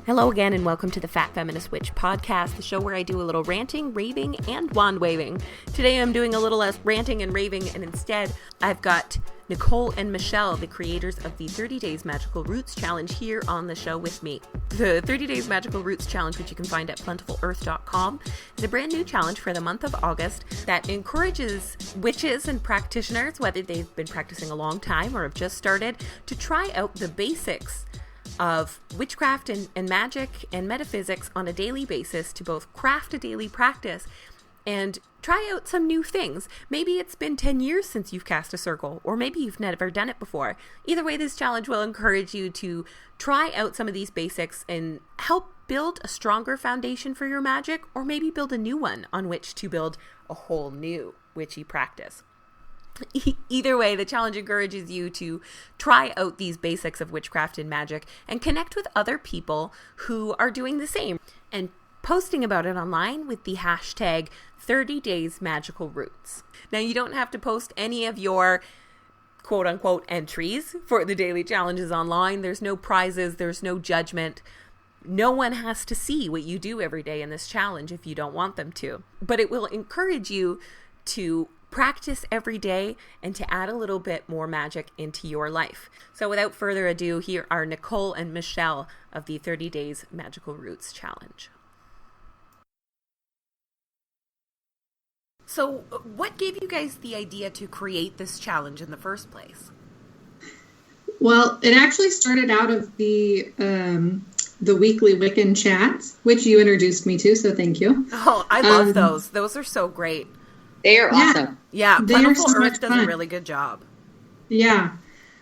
Hello again and welcome to the Fat Feminist Witch Podcast, the show where I do a little ranting, raving, and wand waving. Today I'm doing a little less ranting and raving, and instead I've got Nicole and Michelle, the creators of the 30 Days Magical Roots Challenge, here on the show with me. The 30 Days Magical Roots Challenge, which you can find at plentifulearth.com, is a brand new challenge for the month of August that encourages witches and practitioners, whether they've been practicing a long time or have just started, to try out the basics of witchcraft and magic and metaphysics on a daily basis, to both craft a daily practice and try out some new things. Maybe it's been 10 years since you've cast a circle, or maybe you've never done it before. Either way, this challenge will encourage you to try out some of these basics and help build a stronger foundation for your magic, or maybe build a new one on which to build a whole new witchy practice. Either way, the challenge encourages you to try out these basics of witchcraft and magic and connect with other people who are doing the same and posting about it online with the hashtag 30 Days Magical Roots. Now, you don't have to post any of your quote-unquote entries for the daily challenges online. There's no prizes. There's no judgment. No one has to see what you do every day in this challenge if you don't want them to. But it will encourage you to practice every day and to add a little bit more magic into your life. So without further ado, here are Nicole and Michelle of the 30 Days Magical Roots Challenge. So what gave you guys the idea to create this challenge in the first place? Well, it actually started out of the weekly Wiccan chat, which you introduced me to, so thank you. Oh, I love those. Those are so great. They are awesome. Yeah, Plentiful Earth does a really good job. Yeah.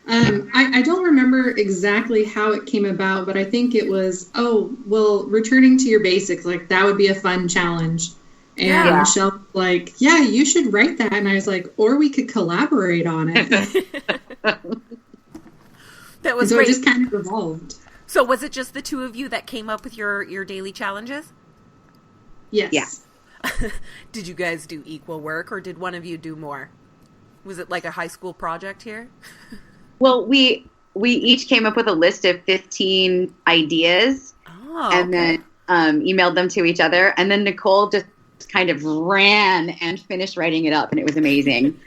I don't remember exactly how it came about, but I think it was, returning to your basics, like that would be a fun challenge. And Michelle was like, yeah, you should write that. And I was like, or we could collaborate on it. That was so great. It just kind of evolved. So was it just the two of you that came up with your daily challenges? Yes. Yeah. Did you guys do equal work, or did one of you do more? Was it like a high school project here? Well, we each came up with a list of 15 ideas, and then emailed them to each other. And then Nicole just kind of ran and finished writing it up, and it was amazing.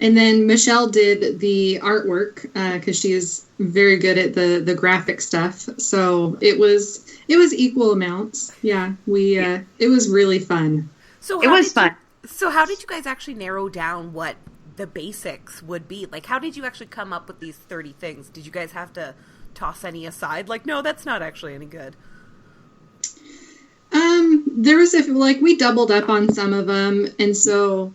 And then Michelle did the artwork because she is very good at the graphic stuff. So it was equal amounts. Yeah, it was really fun. So it was fun. So how did you guys actually narrow down what the basics would be? Like, how did you actually come up with these 30 things? Did you guys have to toss any aside? Like, no, that's not actually any good. There was we doubled up on some of them, and so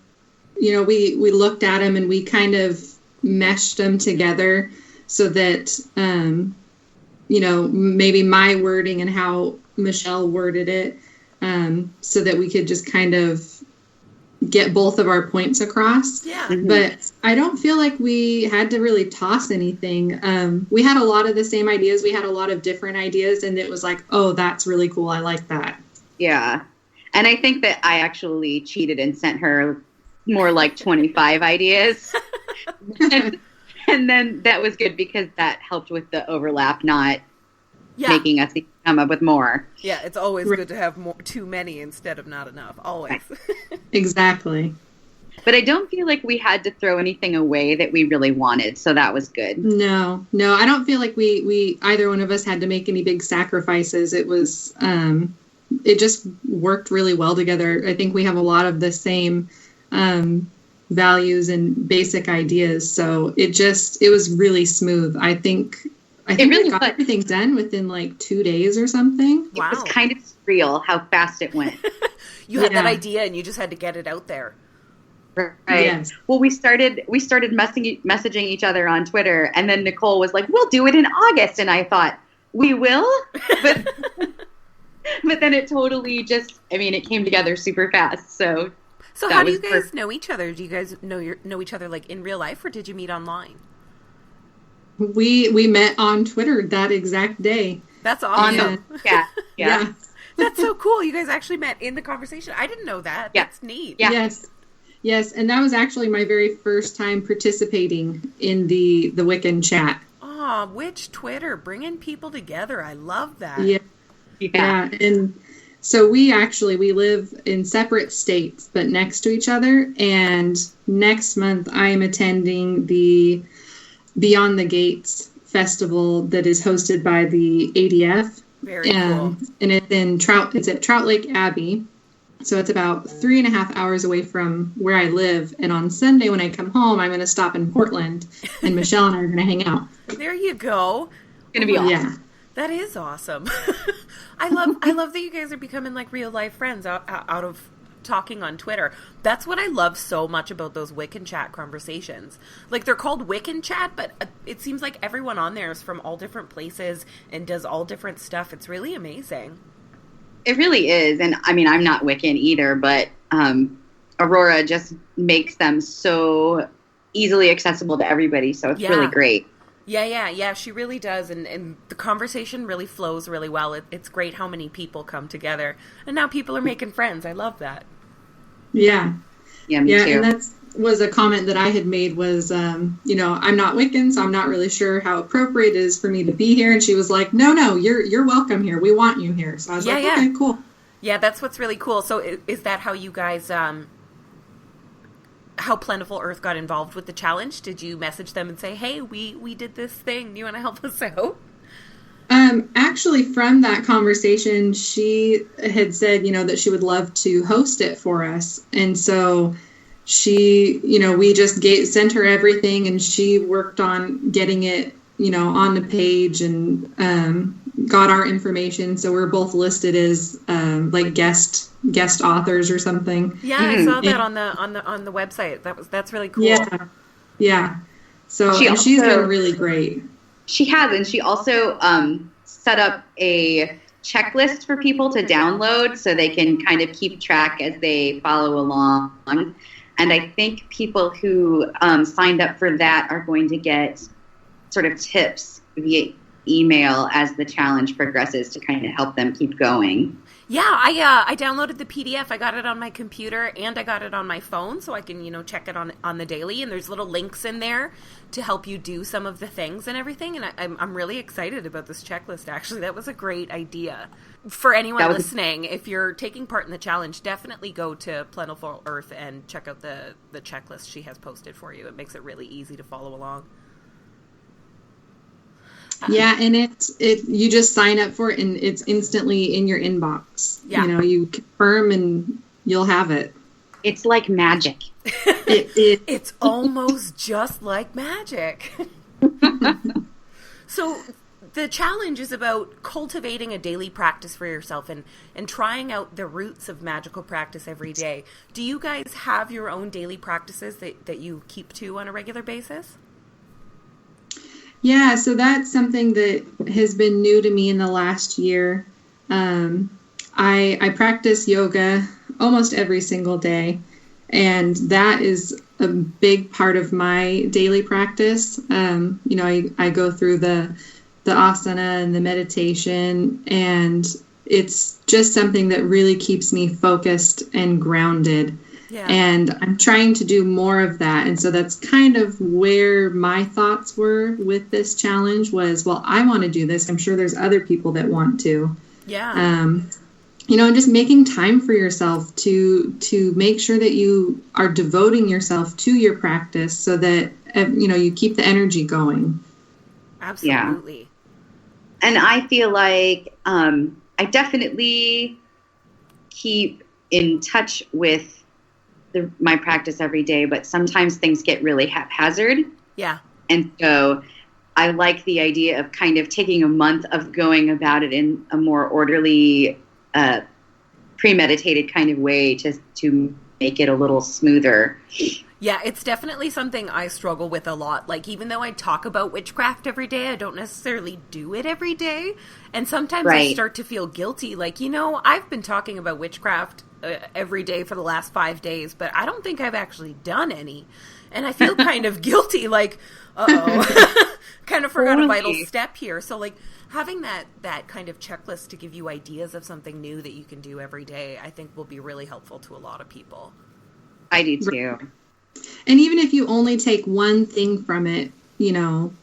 we looked at them and we kind of meshed them together so that maybe my wording and how Michelle worded it, so that we could just kind of get both of our points across. Yeah. Mm-hmm. But I don't feel like we had to really toss anything. We had a lot of the same ideas. We had a lot of different ideas, and it was like, oh, that's really cool. I like that. Yeah. And I think that I actually cheated and sent her more like 25 ideas. and then that was good because that helped with the overlap, not making us come up with more. Yeah, it's always good to have too many instead of not enough. Always. Exactly. But I don't feel like we had to throw anything away that we really wanted, so that was good. No, I don't feel like we either one of us had to make any big sacrifices. It was it just worked really well together. I think we have a lot of the same values and basic ideas, so it was really smooth. I think really we got everything done within like 2 days or something. Wow. It was kind of surreal how fast it went. You had that idea and you just had to get it out there. Right. Yes. Well, we started messaging each other on Twitter, and then Nicole was like, "We'll do it in August," and I thought, "We will," but but then it totally it came together super fast. So how do you guys know each other? Do you guys know each other like in real life, or did you meet online? We met on Twitter that exact day. That's awesome. Yeah. That's so cool. You guys actually met in the conversation. I didn't know that. Yeah. That's neat. Yeah. Yes. And that was actually my very first time participating in the Wiccan chat. Aw, Witch Twitter, bringing people together. I love that. Yeah. And so we live in separate states, but next to each other. And next month I am attending the Beyond the Gates festival that is hosted by the ADF. Very cool. And it's at Trout Lake Abbey. So it's about 3.5 hours away from where I live. And on Sunday when I come home, I'm going to stop in Portland, and Michelle and I are going to hang out. There you go. It's going to be awesome. Yeah. That is awesome. I love that you guys are becoming like real life friends out of talking on Twitter. That's what I love so much about those Wiccan chat conversations. Like, they're called Wiccan chat, but it seems like everyone on there is from all different places and does all different stuff. It's really amazing. It really is. And I mean, I'm not Wiccan either, but Aurora just makes them so easily accessible to everybody. So it's really great. Yeah, she really does. And the conversation really flows really well. It's great how many people come together. And now people are making friends. I love that. Yeah. Yeah, me too. And that was a comment that I had made was, I'm not Wiccan, so I'm not really sure how appropriate it is for me to be here. And she was like, no, you're welcome here. We want you here. So I was okay, cool. Yeah, that's what's really cool. So is that how you guys, how Plentiful Earth got involved with the challenge? Did you message them and say, hey, we did this thing. Do you want to help us out? Actually, from that conversation, she had said, that she would love to host it for us. And so she, we just sent her everything, and she worked on getting it, on the page, and got our information. So we're both listed as like guest authors or something. Yeah, I saw that on the website. That's really cool. Yeah. So she's been really great. She has, and she also set up a checklist for people to download so they can kind of keep track as they follow along. And I think people who signed up for that are going to get sort of tips via email as the challenge progresses to kind of help them keep going. Yeah, I downloaded the PDF. I got it on my computer and I got it on my phone, so I can, check it on the daily. And there's little links in there to help you do some of the things and everything. And I'm really excited about this checklist, actually. That was a great idea. For anyone listening, if you're taking part in the challenge, definitely go to Plentiful Earth and check out the checklist she has posted for you. It makes it really easy to follow along. Yeah, and you just sign up for it, and it's instantly in your inbox. Yeah. You confirm, and you'll have it. It's like magic. It's almost just like magic. So the challenge is about cultivating a daily practice for yourself and trying out the roots of magical practice every day. Do you guys have your own daily practices that you keep to on a regular basis? Yeah, so that's something that has been new to me in the last year. I practice yoga almost every single day, and that is a big part of my daily practice. I go through the asana and the meditation, and it's just something that really keeps me focused and grounded. Yeah. And I'm trying to do more of that. And so that's kind of where my thoughts were with this challenge was, well, I want to do this. I'm sure there's other people that want to. Yeah. And just making time for yourself to make sure that you are devoting yourself to your practice so that, you keep the energy going. Absolutely. Yeah. And I feel like I definitely keep in touch with my practice every day, but sometimes things get really haphazard. Yeah. And so I like the idea of kind of taking a month of going about it in a more orderly, premeditated kind of way to make it a little smoother. Yeah, it's definitely something I struggle with a lot. Like, even though I talk about witchcraft every day, I don't necessarily do it every day. And sometimes I start to feel guilty. Like, I've been talking about witchcraft every day for the last 5 days, but I don't think I've actually done any. And I feel kind of guilty, like, kind of forgot a vital step here. So, like, having that kind of checklist to give you ideas of something new that you can do every day, I think will be really helpful to a lot of people. I do too. And even if you only take one thing from it,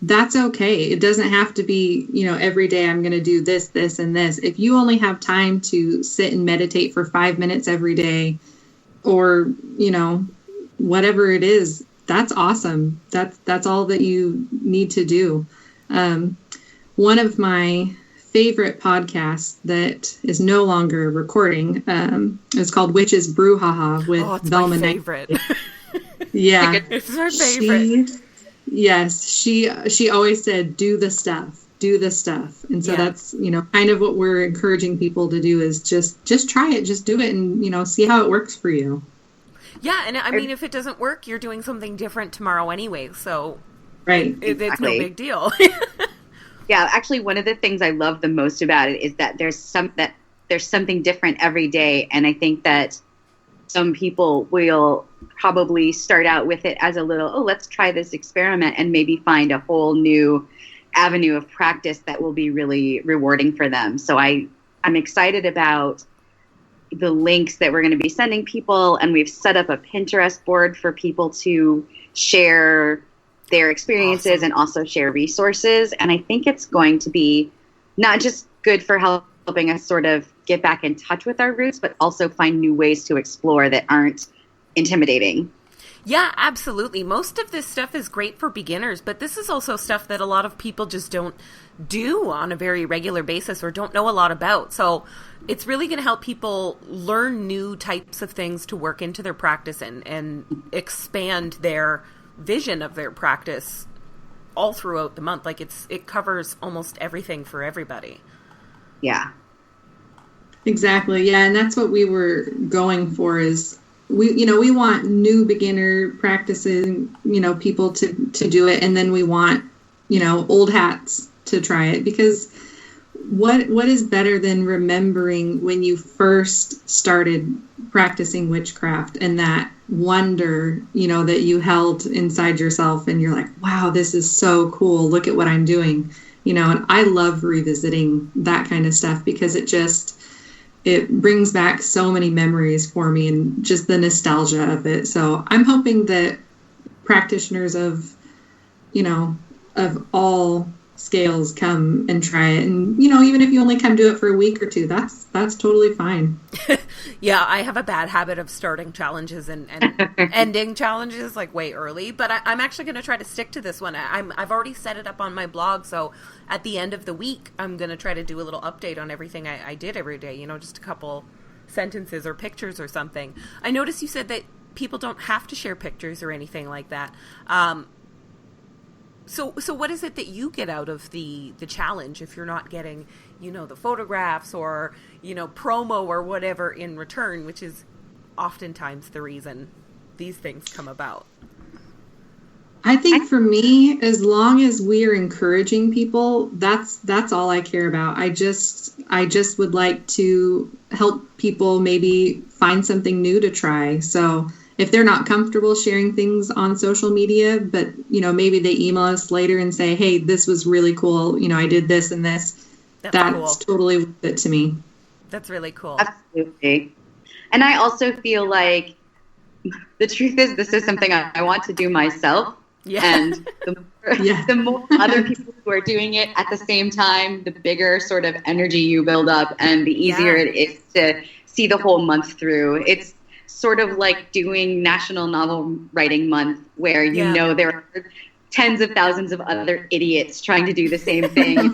that's okay. It doesn't have to be, every day I'm going to do this, this, and this. If you only have time to sit and meditate for 5 minutes every day, or, whatever it is, that's awesome. That's all that you need to do. One of my favorite podcasts that is no longer recording is called Witches Brouhaha with Velma. My favorite. Yeah. It's her favorite. She always said, do the stuff. And so that's, kind of what we're encouraging people to do is just try it, just do it and, see how it works for you. Yeah. And I mean, if it doesn't work, you're doing something different tomorrow anyway. So right. It's no big deal. Yeah. Actually, one of the things I love the most about it is that there's something different every day. And I think that some people will probably start out with it as a little, let's try this experiment, and maybe find a whole new avenue of practice that will be really rewarding for them. So I'm excited about the links that we're going to be sending people, and we've set up a Pinterest board for people to share their experiences and also share resources. And I think it's going to be not just good for helping us sort of get back in touch with our roots, but also find new ways to explore that aren't intimidating. Yeah, absolutely. Most of this stuff is great for beginners, but this is also stuff that a lot of people just don't do on a very regular basis or don't know a lot about. So it's really going to help people learn new types of things to work into their practice and expand their vision of their practice all throughout the month. Like it covers almost everything for everybody. Yeah. Exactly. Yeah. And that's what we were going for is we want new beginner practices, people to do it. And then we want, old hats to try it, because what is better than remembering when you first started practicing witchcraft and that wonder, that you held inside yourself and you're like, wow, this is so cool. Look at what I'm doing, and I love revisiting that kind of stuff because it brings back so many memories for me and just the nostalgia of it. So I'm hoping that practitioners of all scales come and try it. And, even if you only come do it for a week or two, that's totally fine. Yeah, I have a bad habit of starting challenges and ending challenges like way early, but I'm actually going to try to stick to this one. I've already set it up on my blog, so at the end of the week, I'm going to try to do a little update on everything I did every day, just a couple sentences or pictures or something. I noticed you said that people don't have to share pictures or anything like that. So what is it that you get out of the challenge if you're not getting, the photographs or, promo or whatever in return, which is oftentimes the reason these things come about? I think for me, as long as we are encouraging people, that's all I care about. I just would like to help people maybe find something new to try. So if they're not comfortable sharing things on social media, but, maybe they email us later and say, hey, this was really cool. I did this and this. That's cool. Totally worth it to me. That's really cool. Absolutely. And I also feel like the truth is this is something I want to do myself. Yeah. And the more other people who are doing it at the same time, the bigger sort of energy you build up and the easier it is to see the whole month through. It's sort of like doing National Novel Writing Month, where there are tens of thousands of other idiots trying to do the same thing.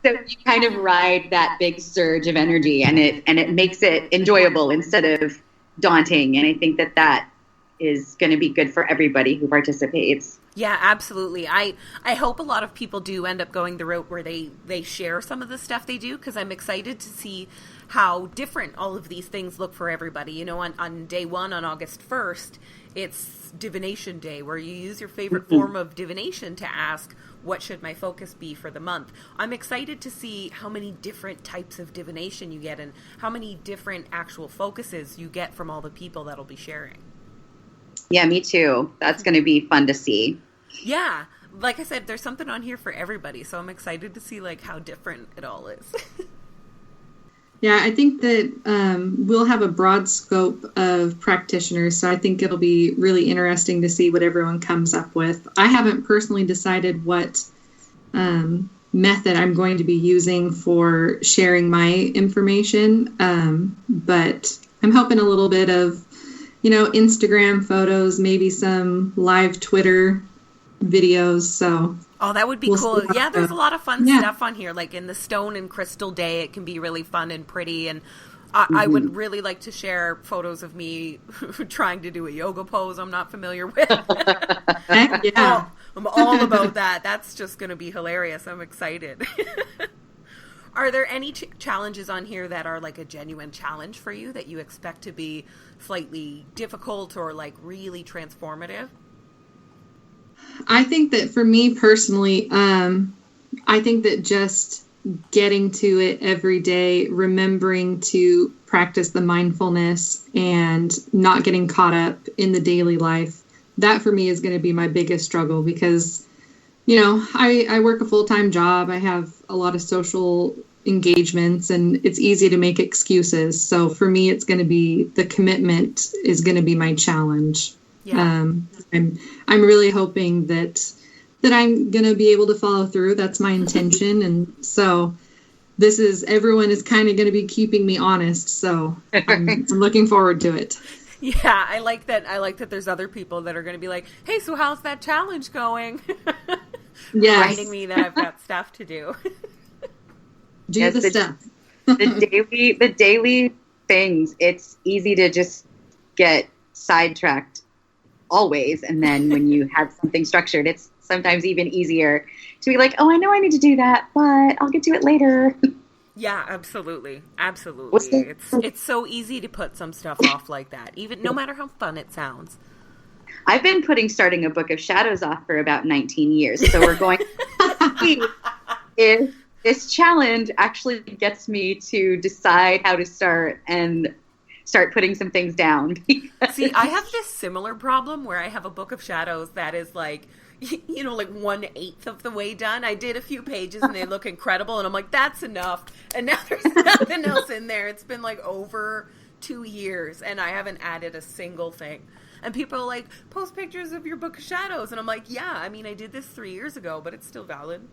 So you kind of ride that big surge of energy, and it makes it enjoyable instead of daunting. And I think that is going to be good for everybody who participates. Yeah, absolutely. I hope a lot of people do end up going the route where they share some of the stuff they do, because I'm excited to see how different all of these things look for everybody. On day one, on August 1st, it's Divination Day, where you use your favorite form of divination to ask, what should my focus be for the month? I'm excited to see how many different types of divination you get and how many different actual focuses you get from all the people that'll be sharing. Yeah, me too. That's going to be fun to see. Yeah. Like I said, there's something on here for everybody, so I'm excited to see how different it all is. Yeah, I think that we'll have a broad scope of practitioners, so I think it'll be really interesting to see what everyone comes up with. I haven't personally decided what method I'm going to be using for sharing my information, but I'm hoping a little bit of, Instagram photos, maybe some live Twitter videos, so... Oh, that would be cool. Yeah, there's a lot of fun stuff on here. Like in the Stone and Crystal Day, it can be really fun and pretty. And I would really like to share photos of me trying to do a yoga pose I'm not familiar with. Heck yeah. I'm all about that. That's just going to be hilarious. I'm excited. Are there any challenges on here that are like a genuine challenge for you that you expect to be slightly difficult or like really transformative? I think that for me personally, I think that just getting to it every day, remembering to practice the mindfulness and not getting caught up in the daily life, that for me is going to be my biggest struggle because, I work a full-time job. I have a lot of social engagements and it's easy to make excuses. So for me, it's going to be the commitment is going to be my challenge. Yeah. I'm really hoping that I'm going to be able to follow through. That's my intention. And so everyone is kind of going to be keeping me honest. So I'm looking forward to it. Yeah. I like that there's other people that are going to be like, hey, so how's that challenge going? Yes. Reminding me that I've got stuff to do. Do the stuff. the daily things. It's easy to just get sidetracked always, and then when you have something structured, it's sometimes even easier to be like, oh, I know I need to do that, but I'll get to it later. Yeah, absolutely. It's so easy to put some stuff off like that, even no matter how fun it sounds. I've been starting a book of shadows off for about 19 years, so we're going to see if this challenge actually gets me to decide how to start putting some things down. See, I have this similar problem where I have a book of shadows that is like, like 1/8 of the way done. I did a few pages and they look incredible and I'm like, that's enough. And now there's nothing else in there. It's been like over 2 years and I haven't added a single thing. And people are like, post pictures of your book of shadows. And I'm like, yeah, I mean, I did this 3 years ago, but it's still valid.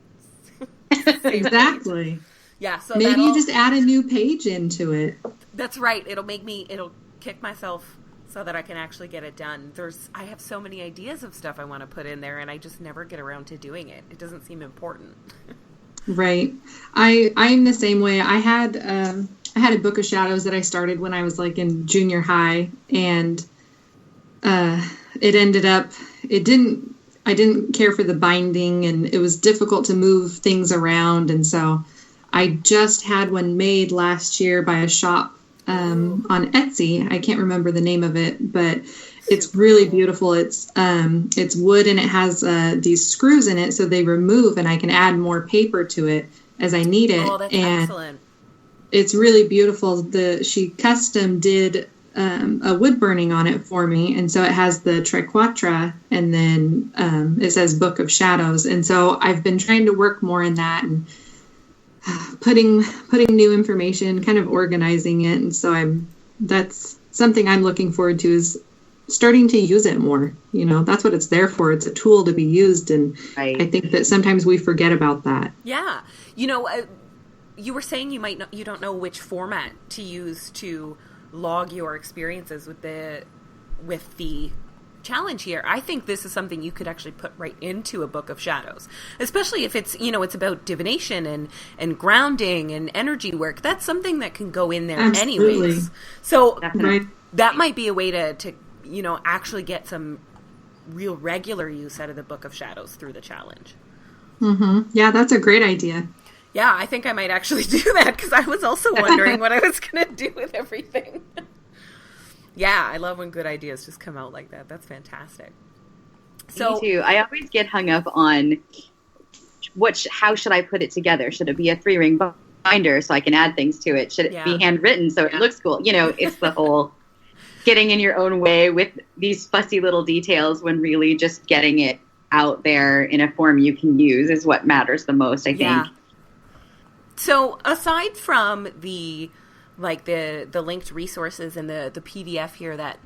Exactly. Yeah, so maybe you just add a new page into it. That's right. It'll kick myself so that I can actually get it done. I have so many ideas of stuff I want to put in there, and I just never get around to doing it. It doesn't seem important. Right. I'm the same way. I had a book of shadows that I started when I was like in junior high, and it ended up I didn't care for the binding, and it was difficult to move things around, and so I just had one made last year by a shop on Etsy. I can't remember the name of it, but it's really beautiful. It's wood and it has these screws in it, so they remove, and I can add more paper to it as I need it. Oh, that's excellent! It's really beautiful. She custom did a wood burning on it for me, and so it has the triquetra, and then it says Book of Shadows, and so I've been trying to work more in that and putting new information, kind of organizing it, and so that's something I'm looking forward to, is starting to use it more. That's what it's there for. It's a tool to be used, and right. I think that sometimes we forget about that. Yeah, you were saying you don't know which format to use to log your experiences with the challenge here. I think this is something you could actually put right into a book of shadows, especially if it's it's about divination and grounding and energy work. That's something that can go in there. Absolutely. Anyways. So that might be a way to actually get some real regular use out of the book of shadows through the challenge. Mm-hmm. Yeah, that's a great idea. Yeah, I think I might actually do that, because I was also wondering what I was going to do with everything. Yeah, I love when good ideas just come out like that. That's fantastic. Me too. I always get hung up on how should I put it together? Should it be a 3-ring binder so I can add things to it? Should it be handwritten so it looks cool? It's the whole getting in your own way with these fussy little details, when really just getting it out there in a form you can use is what matters the most, I think. So aside from the like the linked resources and the PDF here that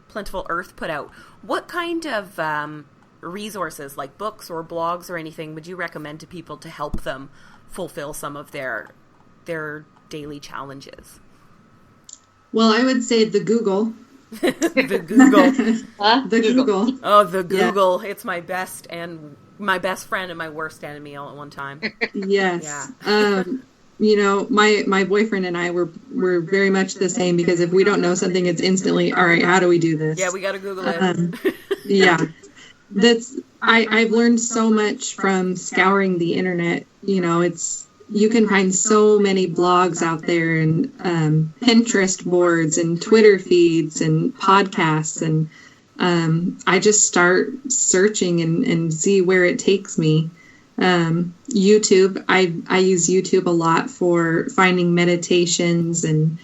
Plentiful Earth put out. What kind of resources, like books or blogs or anything, would you recommend to people to help them fulfill some of their daily challenges? Well, I would say the Google. The Google. The Google. Oh, the Google. Yeah. It's my best friend and my worst enemy all at one time. Yes. Yeah. You know, my boyfriend and I were very much the same, because if we don't know something, it's instantly, all right, how do we do this? Yeah, we got to Google it. Yeah. I've learned so much from scouring the internet. You know, you can find so many blogs out there, and Pinterest boards and Twitter feeds and podcasts, and I just start searching and see where it takes me. YouTube, I use YouTube a lot for finding meditations and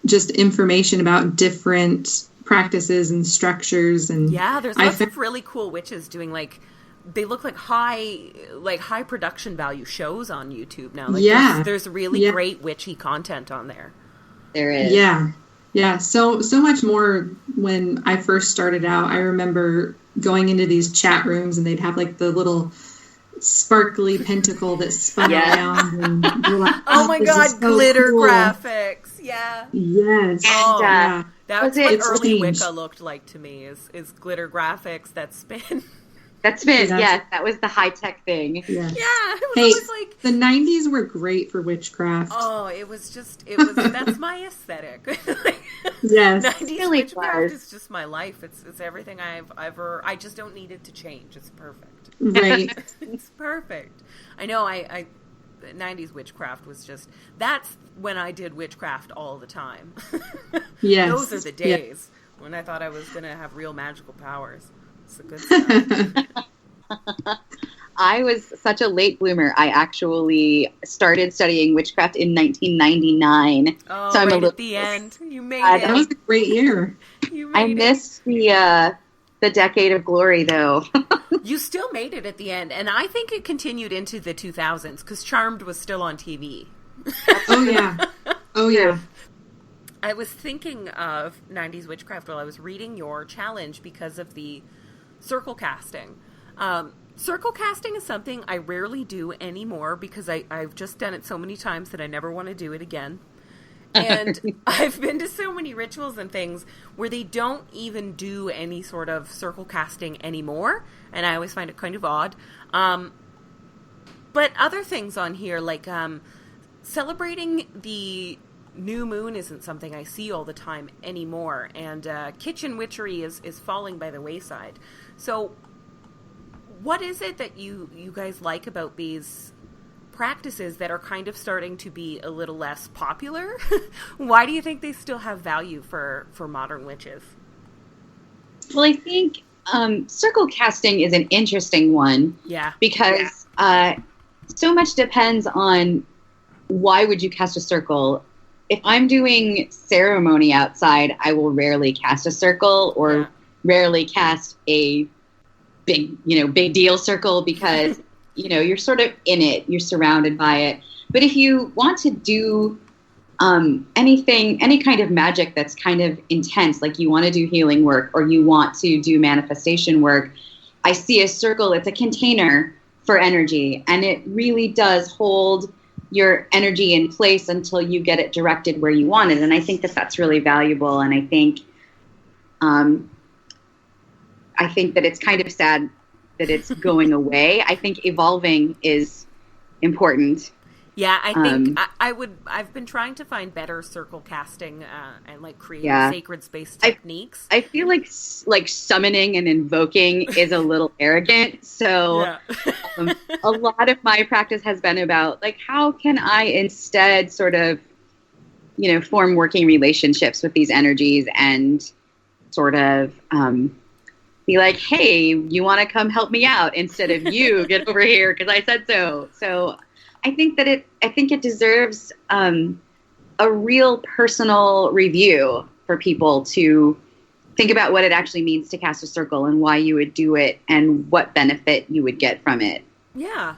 just information about different practices and structures. And yeah, there's lots of really cool witches doing, like, they look like high production value shows on YouTube now. Like, yeah, there's really great witchy content on there. There is. Yeah. So much more. When I first started out, I remember going into these chat rooms, and they'd have like the little sparkly pentacle that spun around. And like, oh my God, so glitter cool. Graphics. Yeah. Yes. And that's what early Wicca looked like to me, is glitter graphics that spin. That's been, yes, that was the high-tech thing. Yeah, it was like... The 90s were great for witchcraft. Oh, that's my aesthetic. Yes. 90s really witchcraft is just my life. It's everything I just don't need it to change. It's perfect. Right. It's perfect. I know, 90s witchcraft was just... That's when I did witchcraft all the time. Yes. Those are the days when I thought I was going to have real magical powers. It's a good stuff. I was such a late bloomer. I actually started studying witchcraft in 1999. Oh, so I'm at the end. You made it. That was a great year. I missed the decade of glory, though. You still made it at the end, and I think it continued into the 2000s, because Charmed was still on TV. Oh, yeah. I was thinking of 90s witchcraft while I was reading your challenge because of the circle casting. Circle casting is something I rarely do anymore, because I've just done it so many times that I never want to do it again. And I've been to so many rituals and things where they don't even do any sort of circle casting anymore, and I always find it kind of odd. But other things on here, like celebrating the new moon isn't something I see all the time anymore, and kitchen witchery is falling by the wayside. So what is it that you guys like about these practices that are kind of starting to be a little less popular? Why do you think they still have value for modern witches? Well, I think circle casting is an interesting one. Yeah. Because so much depends on why would you cast a circle. If I'm doing ceremony outside, I will rarely cast a circle, or rarely cast a big deal circle, because you're sort of in it, you're surrounded by it. But if you want to do any kind of magic that's kind of intense, like you want to do healing work or you want to do manifestation work, I see a circle. It's a container for energy, and it really does hold your energy in place until you get it directed where you want it. And I think that that's really valuable. And I think that it's kind of sad that it's going away. I think evolving is important. Yeah, I think I've been trying to find better circle casting and like create sacred space techniques. I feel like summoning and invoking is a little arrogant. So a lot of my practice has been about like, how can I instead sort of, form working relationships with these energies and sort of be like, hey, you want to come help me out, instead of you get over here because I said so. So I think it deserves a real personal review for people to think about what it actually means to cast a circle and why you would do it and what benefit you would get from it. Yeah.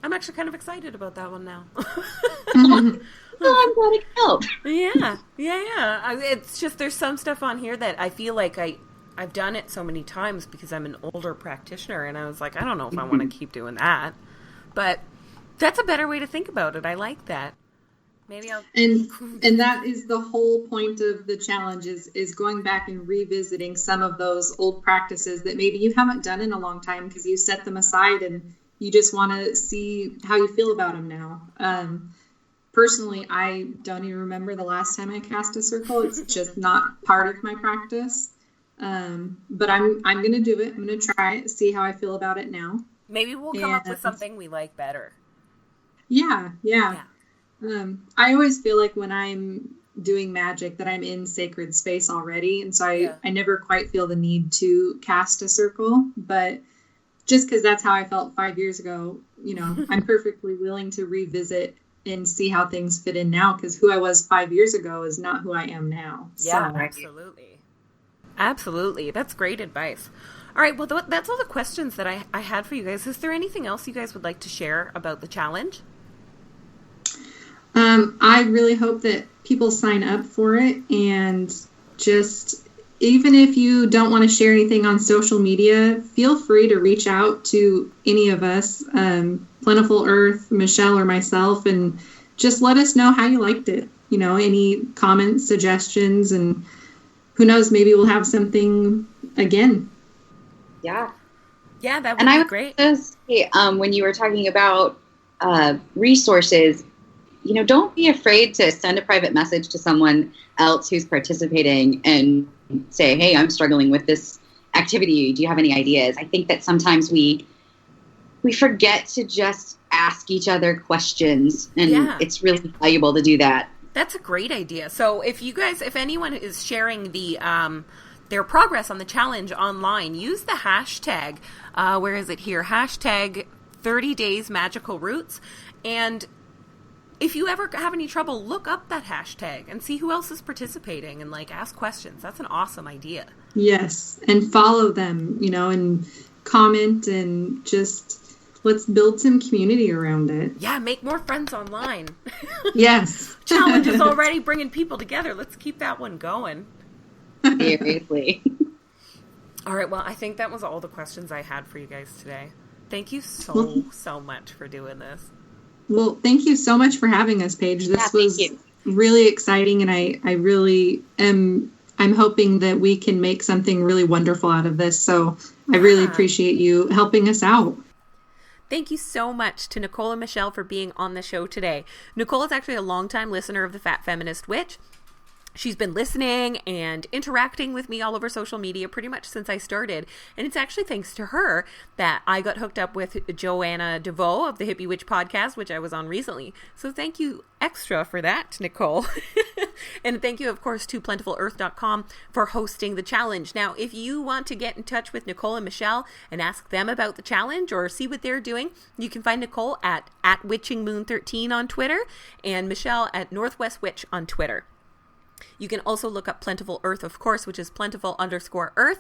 I'm actually kind of excited about that one now. Well, I'm glad it helped. Yeah. It's just there's some stuff on here that I feel like I've done it so many times because I'm an older practitioner, and I was like, I don't know if I want to keep doing that. But that's a better way to think about it. I like that. Maybe I'll... And that is the whole point of the challenge is going back and revisiting some of those old practices that maybe you haven't done in a long time because you set them aside and you just want to see how you feel about them now. Personally, I don't even remember the last time I cast a circle. It's just not part of my practice. But I'm going to do it. I'm going to try it, see how I feel about it now. Maybe we'll come up with something we like better. Yeah. I always feel like when I'm doing magic that I'm in sacred space already. And so I never quite feel the need to cast a circle. But just because that's how I felt 5 years ago, I'm perfectly willing to revisit and see how things fit in now, because who I was 5 years ago is not who I am now. Yeah, so. Absolutely. That's great advice. All right, well, that's all the questions that I had for you guys. Is there anything else you guys would like to share about the challenge? I really hope that people sign up for it, and just, even if you don't want to share anything on social media, feel free to reach out to any of us, Plentiful Earth, Michelle, or myself, and just let us know how you liked it. Any comments, suggestions, and who knows, maybe we'll have something again. Yeah, that would be great. And I was say, when you were talking about resources, don't be afraid to send a private message to someone else who's participating and say, hey, I'm struggling with this activity. Do you have any ideas? I think that sometimes we forget to just ask each other questions, and it's really valuable to do that. That's a great idea. So if anyone is sharing their progress on the challenge online, use the hashtag, where is it here? Hashtag 30 Days Magical Roots. And if you ever have any trouble, look up that hashtag and see who else is participating and ask questions. That's an awesome idea. Yes. And follow them, and comment, and just let's build some community around it. Yeah. Make more friends online. Yes. Challenge is already bringing people together. Let's keep that one going. Seriously. All right. Well, I think that was all the questions I had for you guys today. Thank you so much for doing this. Well, thank you so much for having us, Paige. This was really exciting, and I really I'm hoping that we can make something really wonderful out of this. So I really appreciate you helping us out. Thank you so much to Nicole and Michelle for being on the show today. Nicole is actually a longtime listener of the Fat Feminist Witch. She's been listening and interacting with me all over social media pretty much since I started. And it's actually thanks to her that I got hooked up with Joanna DeVoe of the Hippie Witch Podcast, which I was on recently. So thank you extra for that, Nicole. And thank you, of course, to plentiful.earth.com for hosting the challenge. Now, if you want to get in touch with Nicole and Michelle and ask them about the challenge or see what they're doing, you can find Nicole at witchingmoon13 on Twitter and Michelle at Northwest Witch on Twitter. You can also look up Plentiful Earth, of course, which is plentiful_earth,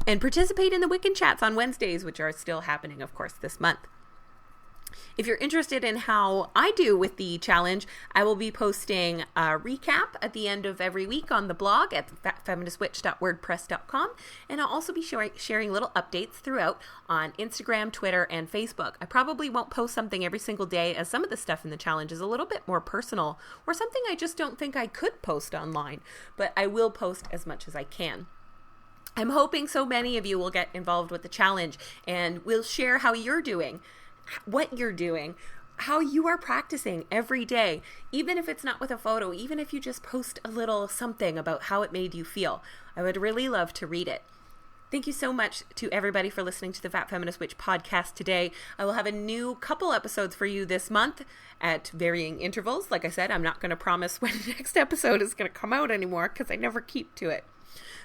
and participate in the Wiccan chats on Wednesdays, which are still happening, of course, this month. If you're interested in how I do with the challenge, I will be posting a recap at the end of every week on the blog at fatfeministwitch.wordpress.com, and I'll also be sharing little updates throughout on Instagram, Twitter, and Facebook. I probably won't post something every single day, as some of the stuff in the challenge is a little bit more personal, or something I just don't think I could post online, but I will post as much as I can. I'm hoping so many of you will get involved with the challenge, and we'll share how you're doing, what you're doing, how you are practicing every day, even if it's not with a photo, even if you just post a little something about how it made you feel. I would really love to read it. Thank you so much to everybody for listening to the Fat Feminist Witch podcast today. I will have a new couple episodes for you this month at varying intervals. Like I said, I'm not going to promise when the next episode is going to come out anymore because I never keep to it.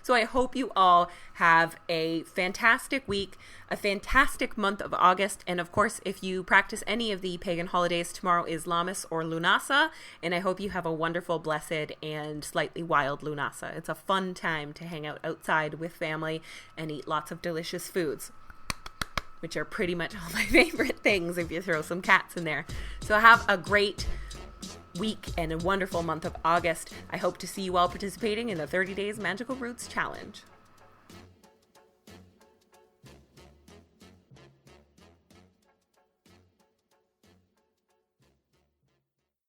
So I hope you all have a fantastic week, a fantastic month of August. And of course, if you practice any of the pagan holidays, tomorrow is Lammas or Lunasa. And I hope you have a wonderful, blessed, and slightly wild Lunasa. It's a fun time to hang out outside with family and eat lots of delicious foods. which are pretty much all my favorite things if you throw some cats in there. So have a great week and a wonderful month of August. I hope to see you all participating in the 30 Days Magical Roots Challenge.